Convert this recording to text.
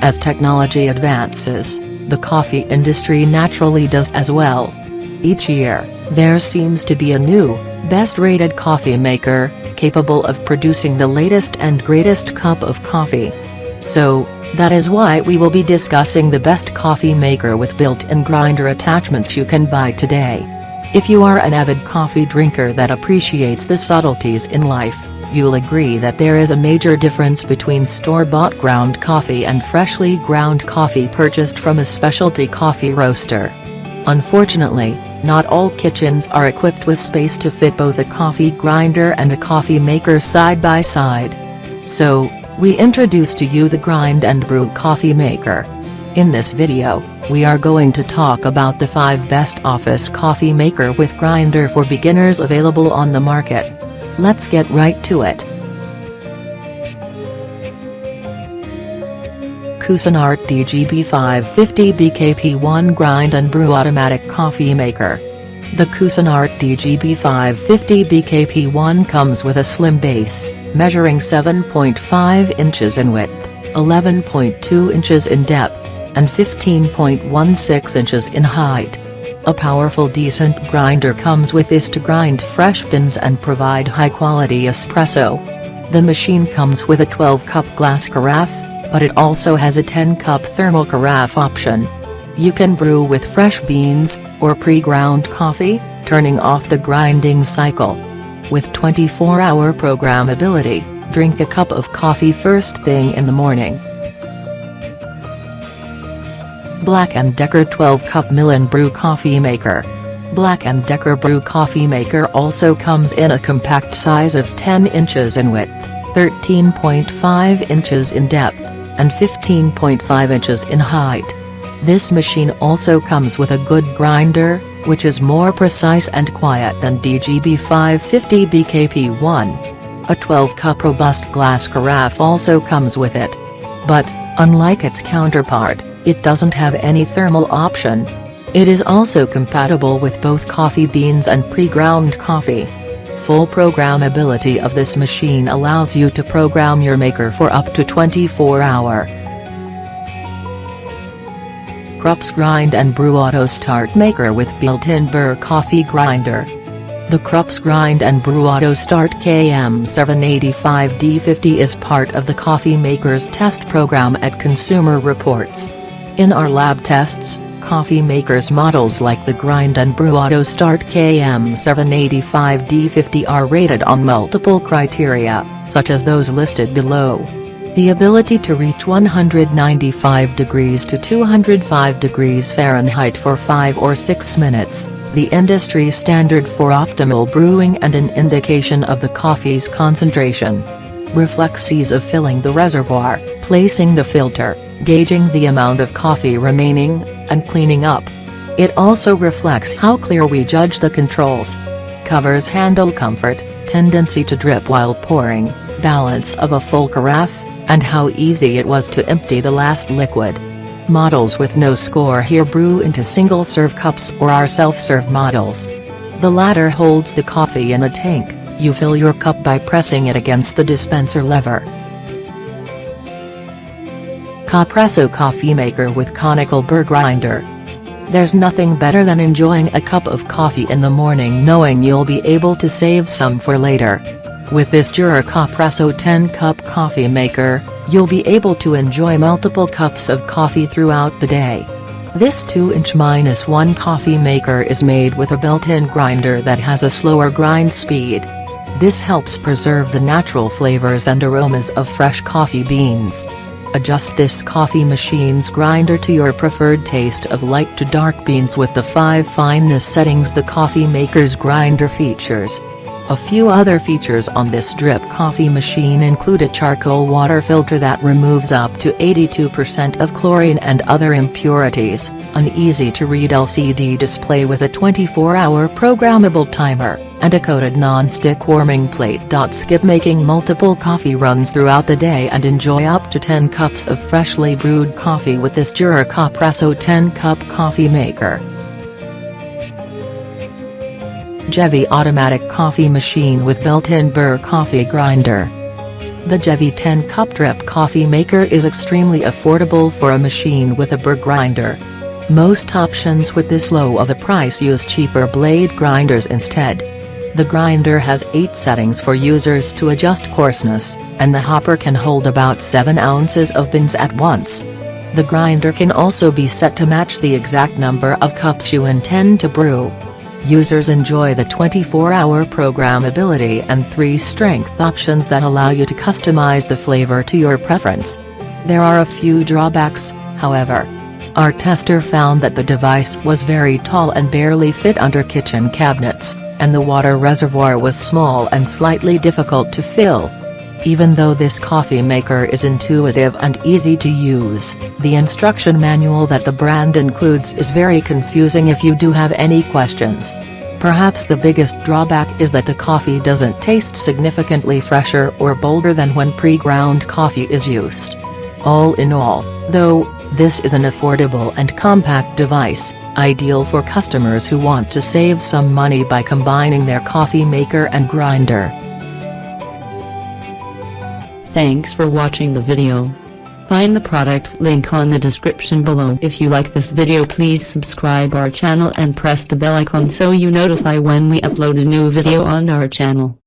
As technology advances, the coffee industry naturally does as well. Each year, there seems to be a new, best-rated coffee maker, capable of producing the latest and greatest cup of coffee. So, that is why we will be discussing the best coffee maker with built-in grinder attachments you can buy today. If you are an avid coffee drinker that appreciates the subtleties in life, you'll agree that there is a major difference between store-bought ground coffee and freshly ground coffee purchased from a specialty coffee roaster. Unfortunately, not all kitchens are equipped with space to fit both a coffee grinder and a coffee maker side by side. So, we introduce to you the Grind and Brew coffee maker. In this video, we are going to talk about the 5 best office coffee maker with grinder for beginners available on the market. Let's get right to it. Cuisinart DGB 550 BKP1 Grind and Brew Automatic Coffee Maker. The Cuisinart DGB 550 BKP1 comes with a slim base, measuring 7.5 inches in width, 11.2 inches in depth, and 15.16 inches in height. A powerful decent grinder comes with this to grind fresh beans and provide high-quality espresso. The machine comes with a 12-cup glass carafe, but it also has a 10-cup thermal carafe option. You can brew with fresh beans, or pre-ground coffee, turning off the grinding cycle. With 24-hour programmability, drink a cup of coffee first thing in the morning. Black & Decker 12-cup mill and brew coffee maker. Black & Decker brew coffee maker also comes in a compact size of 10 inches in width, 13.5 inches in depth, and 15.5 inches in height. This machine also comes with a good grinder, which is more precise and quiet than DGB 550 BKP1. A 12-cup robust glass carafe also comes with it. But, unlike its counterpart, it doesn't have any thermal option. It is also compatible with both coffee beans and pre-ground coffee. Full programmability of this machine allows you to program your maker for up to 24-hour. Krups Grind and Brew Auto Start Maker with built-in burr coffee grinder. The Krups Grind and Brew Auto Start KM785D50 is part of the coffee maker's test program at Consumer Reports. In our lab tests, coffee makers models like the Grind and Brew Auto Start KM785D50 are rated on multiple criteria, such as those listed below. The ability to reach 195 degrees to 205 degrees Fahrenheit for 5 or 6 minutes, the industry standard for optimal brewing and an indication of the coffee's concentration. Reflexes of filling the reservoir, placing the filter, gauging the amount of coffee remaining, and cleaning up. It also reflects how clear we judge the controls. Covers handle comfort, tendency to drip while pouring, balance of a full carafe, and how easy it was to empty the last liquid. Models with no score here brew into single-serve cups or are self-serve models. The latter holds the coffee in a tank. You fill your cup by pressing it against the dispenser lever. Capresso coffee maker with conical burr grinder. There's nothing better than enjoying a cup of coffee in the morning knowing you'll be able to save some for later. With this Jura Capresso 10-cup coffee maker, you'll be able to enjoy multiple cups of coffee throughout the day. This 2-inch-1 coffee maker is made with a built-in grinder that has a slower grind speed. This helps preserve the natural flavors and aromas of fresh coffee beans. Adjust this coffee machine's grinder to your preferred taste of light to dark beans with the 5 fineness settings the coffee maker's grinder features. A few other features on this drip coffee machine include a charcoal water filter that removes up to 82% of chlorine and other impurities, an easy-to-read LCD display with a 24-hour programmable timer, and a coated non-stick warming plate. Skip making multiple coffee runs throughout the day and enjoy up to 10 cups of freshly brewed coffee with this Jura Capresso 10-cup coffee maker. Jevi automatic coffee machine with built-in burr coffee grinder. The Jevi 10 Cup Drip Coffee Maker is extremely affordable for a machine with a burr grinder. Most options with this low of a price use cheaper blade grinders instead. The grinder has 8 settings for users to adjust coarseness, and the hopper can hold about 7 ounces of beans at once. The grinder can also be set to match the exact number of cups you intend to brew. Users enjoy the 24-hour programmability and 3 strength options that allow you to customize the flavor to your preference. There are a few drawbacks, however. Our tester found that the device was very tall and barely fit under kitchen cabinets, and the water reservoir was small and slightly difficult to fill. Even though this coffee maker is intuitive and easy to use, the instruction manual that the brand includes is very confusing if you do have any questions. Perhaps the biggest drawback is that the coffee doesn't taste significantly fresher or bolder than when pre-ground coffee is used. All in all, though, this is an affordable and compact device, ideal for customers who want to save some money by combining their coffee maker and grinder. Thanks for watching the video. Find the product link on the description below. If you like this video, please subscribe our channel and press the bell icon so you notify when we upload a new video on our channel.